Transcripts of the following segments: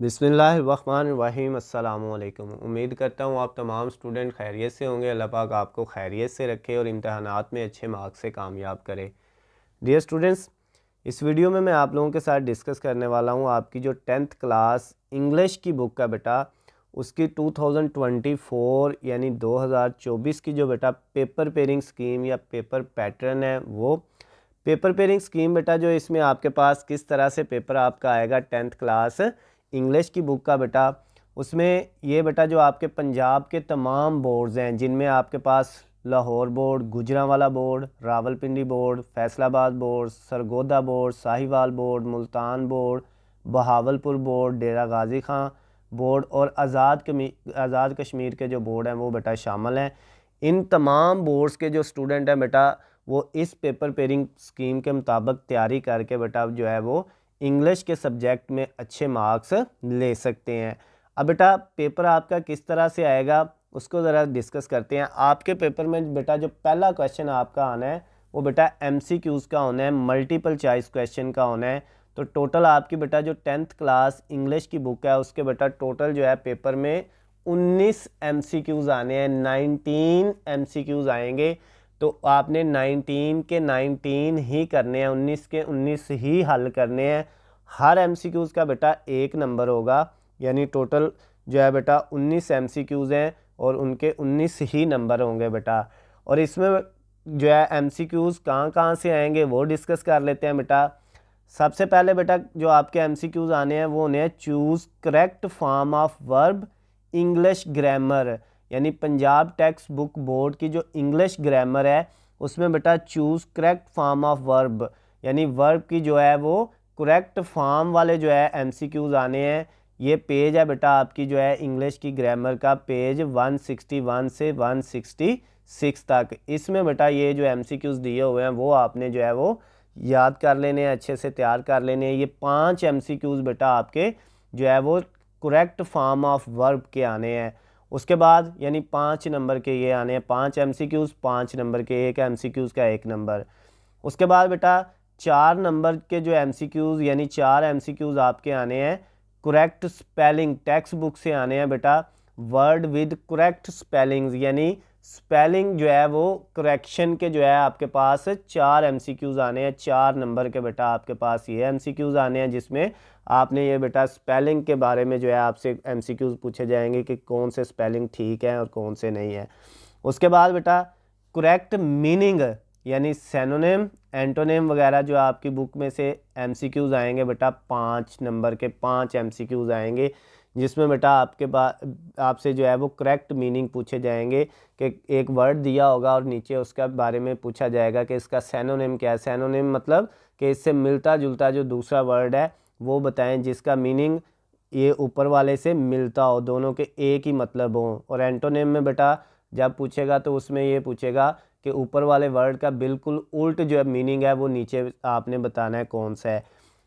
बिस्मिल्लाहिर्रहमानिर्रहीम। अस्सलामुअलैकुम। उम्मीद करता हूँ आप तमाम स्टूडेंट खैरियत से होंगे। अल्लाह पाक आपको खैरियत से रखे और इम्तहानात में अच्छे मार्क्स से कामयाब करे। डियर स्टूडेंट्स, इस वीडियो में मैं आप लोगों के साथ डिस्कस करने वाला हूँ आपकी जो 10th क्लास इंग्लिश की बुक का बेटा उसकी 2024 यानी 2024 की जो बेटा पेपर पेयरिंग स्कीम या पेपर पैटर्न है, वो पेपर पेयरिंग स्कीम बेटा जो इसमें आपके पास किस तरह से पेपर आपका आएगा 10th क्लास इंग्लिश की बुक का बेटा, उसमें ये बेटा जो आपके पंजाब के तमाम बोर्ड्स हैं जिनमें आपके पास Lahore board, Gujranwala board, Rawalpindi board, Faisalabad board, Sargodha board, Sahiwal board, Multan board, Bahawalpur board, Dera Ghazi Khan board और आज़ाद कश्मीर के जो बोर्ड हैं वो बेटा शामिल हैं। इन तमाम बोर्ड्स के जो स्टूडेंट हैं बेटा वो इस पेपर पेयरिंग स्कीम के मुताबिक तैयारी करके बेटा जो है वो इंग्लिश के सब्जेक्ट में अच्छे मार्क्स ले सकते हैं। अब बेटा पेपर आपका किस तरह से आएगा उसको ज़रा डिस्कस करते हैं। आपके पेपर में बेटा जो पहला क्वेश्चन आपका आना है वो बेटा MCQs का होना है, मल्टीपल चॉइस क्वेश्चन का होना है। तो टोटल आपकी बेटा जो 10th क्लास इंग्लिश की बुक है उसके बेटा टोटल जो है पेपर में 19 MCQs आने हैं, 19 MCQs आएंगे। तो आपने 19 के 19 ही करने हैं, 19 के 19 ही हल करने हैं। हर MCQs का बेटा 1 नंबर होगा, यानी टोटल जो है बेटा 19 MCQs हैं और उनके 19 ही नंबर होंगे बेटा। और इसमें जो है MCQs कहाँ से आएंगे वो डिस्कस कर लेते हैं बेटा। सबसे पहले बेटा जो आपके MCQs आने हैं वो होने हैं choose correct form of verb English grammar, यानी पंजाब टेक्स्ट बुक बोर्ड की जो इंग्लिश ग्रामर है उसमें बेटा choose correct form of verb, यानी वर्ब की जो है वो करेक्ट फॉर्म वाले जो है MCQs आने हैं। ये पेज है बेटा आपकी जो है इंग्लिश की ग्रामर का पेज 161 से 166 तक। इसमें बेटा ये जो MCQs दिए हुए हैं वो आपने जो है वो याद कर लेने हैं, अच्छे से तैयार कर लेने हैं। ये 5 MCQs बेटा आपके जो है वो करेक्ट फॉर्म ऑफ वर्ब के आने हैं। उसके बाद यानी 5 नंबर के ये आने हैं 5 MCQs, 5 नंबर के एक MCQs का 1 नंबर। उसके बाद बेटा 4 नंबर के जो MCQs यानी 4 MCQs आपके आने हैं करेक्ट स्पेलिंग, टेक्स्ट बुक से आने हैं बेटा वर्ड विद करेक्ट स्पेलिंग्स, यानी स्पेलिंग जो है वो करेक्शन के जो है आपके पास 4 MCQs आने हैं। 4 नंबर के बेटा आपके पास ये MCQs आने हैं जिसमें आपने ये बेटा स्पेलिंग के बारे में जो है आपसे MCQs पूछे जाएंगे कि कौन से स्पेलिंग ठीक है और कौन से नहीं है। उसके बाद बेटा करेक्ट मीनिंग यानी सिनोनिम, एंटोनिम वगैरह जो आपकी बुक में से MCQs आएंगे बेटा 5 नंबर के 5 MCQs आएंगे जिसमें बेटा आपसे जो है वो करेक्ट मीनिंग पूछे जाएंगे कि एक वर्ड दिया होगा और नीचे उसका बारे में पूछा जाएगा कि इसका सिनोनिम क्या है। सिनोनिम मतलब कि इससे मिलता जुलता जो दूसरा वर्ड है वो बताएं जिसका मीनिंग ये ऊपर वाले से मिलता हो, दोनों के एक ही मतलब हो। और एंटोनिम में बेटा जब पूछेगा तो उसमें ये पूछेगा कि ऊपर वाले वर्ड का बिल्कुल उल्ट जो मीनिंग है वो नीचे आपने बताना है कौन सा है।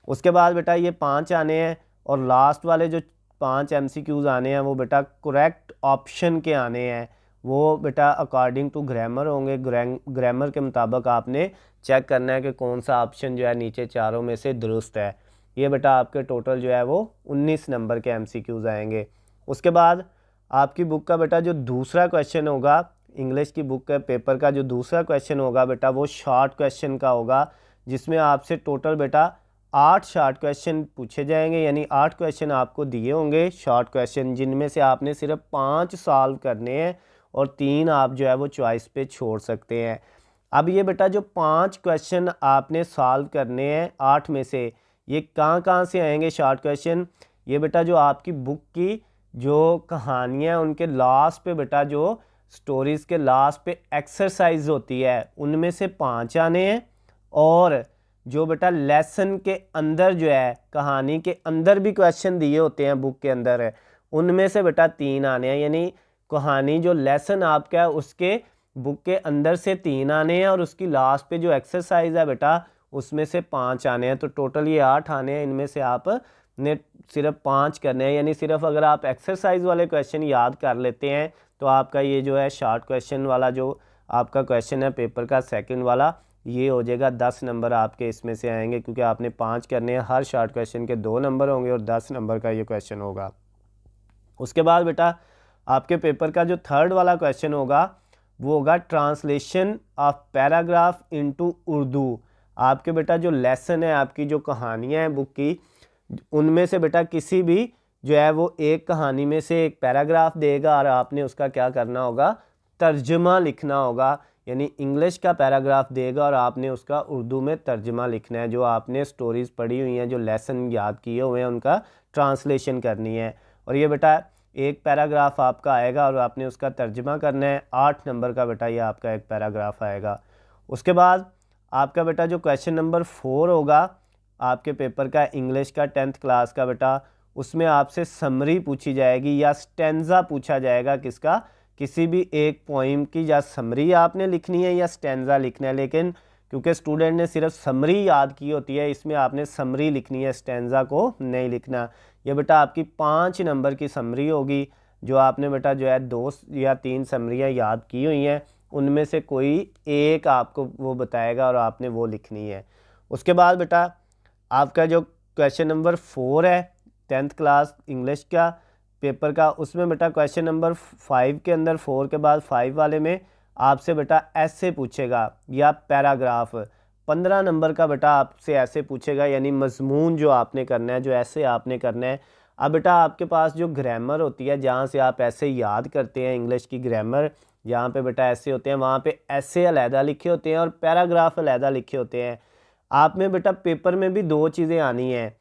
उसके बाद बेटा ये 5 आने हैं और लास्ट वाले जो 5 MCQs आने हैं वो बेटा करेक्ट ऑप्शन के आने हैं। वो बेटा अकॉर्डिंग टू ग्रामर होंगे, ग्रामर के मुताबिक आपने चेक करना है कि कौन सा ऑप्शन जो है नीचे चारों में से दुरुस्त है। ये बेटा आपके टोटल जो है वो 19 नंबर के MCQs आएंगे। उसके बाद आपकी बुक का बेटा जो दूसरा क्वेश्चन होगा इंग्लिश की बुक के पेपर का जो दूसरा क्वेश्चन होगा बेटा वो शॉर्ट क्वेश्चन का होगा जिसमें आपसे टोटल बेटा 8 शॉर्ट क्वेश्चन पूछे जाएंगे, यानी 8 क्वेश्चन आपको दिए होंगे शॉर्ट क्वेश्चन जिनमें से आपने सिर्फ 5 सॉल्व करने हैं और 3 आप जो है वो चॉइस पे छोड़ सकते हैं। अब ये बेटा जो 5 क्वेश्चन आपने सॉल्व करने हैं 8 में से ये कहाँ से आएंगे शॉर्ट क्वेश्चन, ये बेटा जो आपकी बुक की जो कहानियाँ उनके लास्ट पे बेटा जो स्टोरीज़ के लास्ट पे एक्सरसाइज होती है उनमें से 5 आने हैं। और जो बेटा लेसन के अंदर जो है कहानी के अंदर भी क्वेश्चन दिए होते हैं बुक के अंदर है उनमें से बेटा 3 आने हैं, यानी कहानी जो लेसन आपका है उसके बुक के अंदर से 3 आने हैं और उसकी लास्ट पे जो एक्सरसाइज है बेटा उसमें से 5 आने हैं। तो टोटल ये 8 आने हैं, इनमें से आप ने सिर्फ 5 करने हैं, यानी सिर्फ अगर आप एक्सरसाइज वाले क्वेश्चन याद कर लेते हैं तो आपका ये जो है शॉर्ट क्वेश्चन वाला जो आपका क्वेश्चन है पेपर का सेकंड वाला ये हो जाएगा 10 नंबर आपके इसमें से आएंगे, क्योंकि आपने 5 करने हैं। हर शॉर्ट क्वेश्चन के 2 नंबर होंगे और 10 नंबर का ये क्वेश्चन होगा। उसके बाद बेटा आपके पेपर का जो थर्ड वाला क्वेश्चन होगा वो होगा translation of paragraph into Urdu. आपके बेटा जो लेसन है, आपकी जो कहानियाँ हैं बुक की, उनमें से बेटा किसी भी जो है वो एक कहानी में से एक पैराग्राफ देगा और आपने उसका क्या करना होगा, तर्जमा लिखना होगा। यानी इंग्लिश का पैराग्राफ देगा और आपने उसका उर्दू में तर्जमा लिखना है। जो आपने स्टोरीज़ पढ़ी हुई हैं, जो लेसन याद किए हुए हैं, उनका ट्रांसलेशन करनी है। और ये बेटा एक पैराग्राफ आपका आएगा और आपने उसका तर्जमा करना है। 8 नंबर का बेटा ये आपका एक पैराग्राफ आएगा। उसके बाद आपका बेटा जो क्वेश्चन नंबर 4 होगा आपके पेपर का इंग्लिश का 10th क्लास का बेटा, उसमें आपसे समरी पूछी जाएगी या स्टेंजा पूछा जाएगा। किसका? किसी भी एक पोइम की या समरी आपने लिखनी है या स्टेंजा लिखना है। लेकिन क्योंकि स्टूडेंट ने सिर्फ समरी याद की होती है, इसमें आपने समरी लिखनी है, स्टेंजा को नहीं लिखना। ये बेटा आपकी 5 नंबर की समरी होगी, जो आपने बेटा जो है 2 या 3 समरियाँ याद की हुई हैं, उनमें से कोई एक आपको वो बताएगा और आपने वो लिखनी है। उसके बाद बेटा आपका जो क्वेश्चन नंबर 4 है 10th क्लास इंग्लिश का पेपर का, उसमें बेटा क्वेश्चन नंबर 5 के अंदर 4 के बाद 5 वाले में आपसे बेटा ऐसे पूछेगा या पैराग्राफ। 15 नंबर का बेटा आपसे ऐसे पूछेगा, यानी मजमून जो आपने करना है, जो ऐसे आपने करना है। अब बेटा आपके पास जो ग्रामर होती है, जहाँ से आप ऐसे याद करते हैं इंग्लिश की ग्रामर, जहाँ पे बेटा ऐसे होते हैं, वहाँ पे ऐसे अलहदा लिखे होते हैं और पैराग्राफ अलहदा लिखे होते हैं। आप में बेटा पेपर में भी 2 चीज़ें आनी हैं।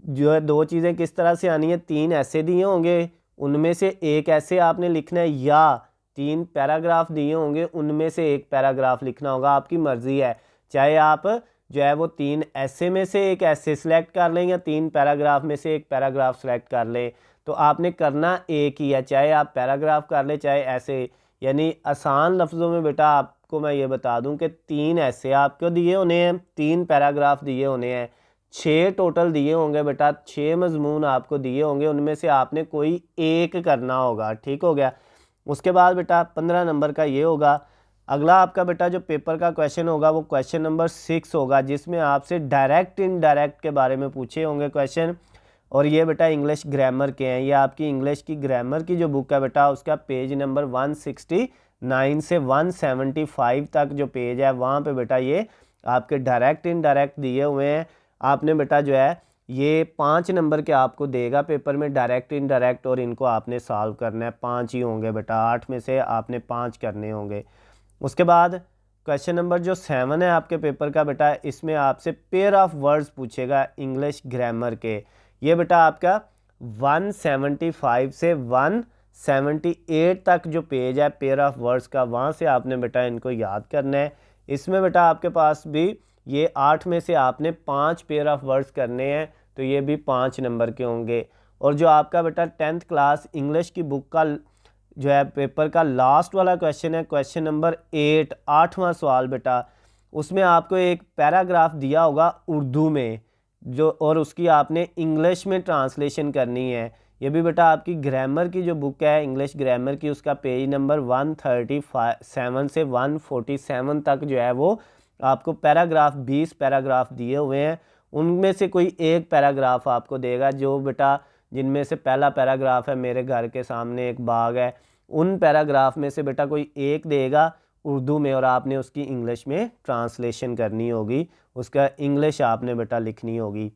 जो है 2 चीज़ें किस तरह से आनी है, 3 ऐसे दिए होंगे, उनमें से एक ऐसे आपने लिखना है, या 3 पैराग्राफ दिए होंगे, उनमें से एक पैराग्राफ लिखना होगा। आपकी मर्ज़ी है, चाहे आप जो है वो 3 ऐसे में से एक ऐसे सेलेक्ट कर लें या 3 पैराग्राफ में से एक पैराग्राफ सेलेक्ट कर लें। तो आपने करना एक ही है, चाहे आप पैराग्राफ कर लें चाहे ऐसे। यानी आसान लफ्ज़ों में बेटा आपको मैं ये बता दूं कि 3 ऐसे आपको दिए होने हैं, 3 पैराग्राफ दिए होने हैं, 6 टोटल दिए होंगे बेटा, 6 मजमून आपको दिए होंगे, उनमें से आपने कोई एक करना होगा। ठीक हो गया। उसके बाद बेटा 15 नंबर का ये होगा। अगला आपका बेटा जो पेपर का क्वेश्चन होगा वो क्वेश्चन नंबर 6 होगा, जिसमें आपसे डायरेक्ट इनडायरेक्ट के बारे में पूछे होंगे क्वेश्चन। और ये बेटा इंग्लिश ग्रामर के हैं। ये आपकी इंग्लिश की ग्रामर की जो बुक है बेटा, उसका पेज नंबर 169 से 175 तक जो पेज है, वहाँ पे बेटा ये आपके डायरेक्ट इनडायरेक्ट दिए हुए हैं। आपने बेटा जो है ये 5 नंबर के आपको देगा पेपर में, डायरेक्ट इनडायरेक्ट, और इनको आपने सॉल्व करना है। 5 ही होंगे बेटा, 8 में से आपने 5 करने होंगे। उसके बाद क्वेश्चन नंबर जो 7 है आपके पेपर का बेटा, इसमें आपसे पेयर ऑफ वर्ड्स पूछेगा इंग्लिश ग्रामर के। ये बेटा आपका 175 से 178 तक जो पेज है पेयर ऑफ वर्ड्स का, वहाँ से आपने बेटा इनको याद करना है। इसमें बेटा आपके पास भी ये 8 में से आपने 5 पेयर ऑफ वर्ड्स करने हैं, तो ये भी 5 नंबर के होंगे। और जो आपका बेटा 10th क्लास इंग्लिश की बुक का जो है पेपर का लास्ट वाला क्वेश्चन है, क्वेश्चन नंबर 8, 8वां सवाल बेटा, उसमें आपको एक पैराग्राफ दिया होगा उर्दू में, जो और उसकी आपने इंग्लिश में ट्रांसलेशन करनी है। ये भी बेटा आपकी ग्रामर की जो बुक है इंग्लिश ग्रामर की, उसका पेज नंबर 137 से 147 तक जो है वो आपको पैराग्राफ 20 पैराग्राफ दिए हुए हैं। उनमें से कोई एक पैराग्राफ आपको देगा, जो बेटा जिनमें से पहला पैराग्राफ है मेरे घर के सामने एक बाग है, उन पैराग्राफ में से बेटा कोई एक देगा उर्दू में और आपने उसकी इंग्लिश में ट्रांसलेशन करनी होगी, उसका इंग्लिश आपने बेटा लिखनी होगी।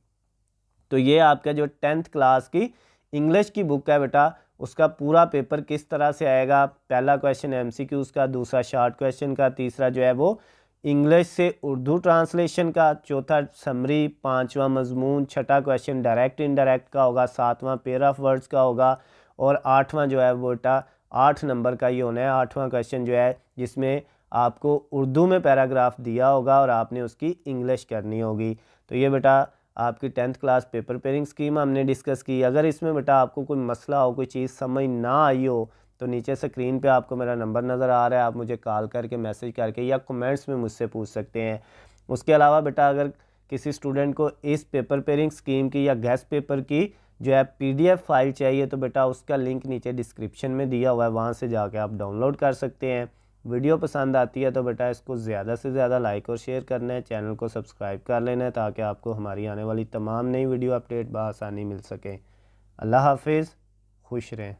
तो ये आपका जो 10th क्लास की इंग्लिश की बुक है बेटा, उसका पूरा पेपर किस तरह से आएगा। पहला क्वेश्चन MCQs का, दूसरा शॉर्ट क्वेश्चन का, तीसरा जो है वो इंग्लिश से उर्दू ट्रांसलेशन का, चौथा समरी, 5वां मजमून, छठा क्वेश्चन डायरेक्ट इनडायरेक्ट का होगा, 7वां पेयर ऑफ वर्ड्स का होगा, और 8वां जो है वो बेटा 8 नंबर का ही होना है। 8वां क्वेश्चन जो है जिसमें आपको उर्दू में पैराग्राफ दिया होगा और आपने उसकी इंग्लिश करनी होगी। तो ये बेटा आपकी 10th class paper pairing scheme हमने डिस्कस की। अगर इसमें बेटा आपको कोई मसला हो, कोई चीज़ समझ ना आई हो, तो नीचे स्क्रीन पे आपको मेरा नंबर नज़र आ रहा है, आप मुझे कॉल करके मैसेज करके या कमेंट्स में मुझसे पूछ सकते हैं। उसके अलावा बेटा अगर किसी स्टूडेंट को इस पेपर पेयरिंग स्कीम की या गेस्ट पेपर की जो है PDF फाइल चाहिए, तो बेटा उसका लिंक नीचे डिस्क्रिप्शन में दिया हुआ है, वहाँ से जाके आप डाउनलोड कर सकते हैं। वीडियो पसंद आती है तो बेटा इसको ज़्यादा से ज़्यादा लाइक और शेयर करना है, चैनल को सब्सक्राइब कर लेना है ताकि आपको हमारी आने वाली तमाम नई वीडियो अपडेट बआसानी मिल सके। अल्लाह हाफिज़, खुश रहें।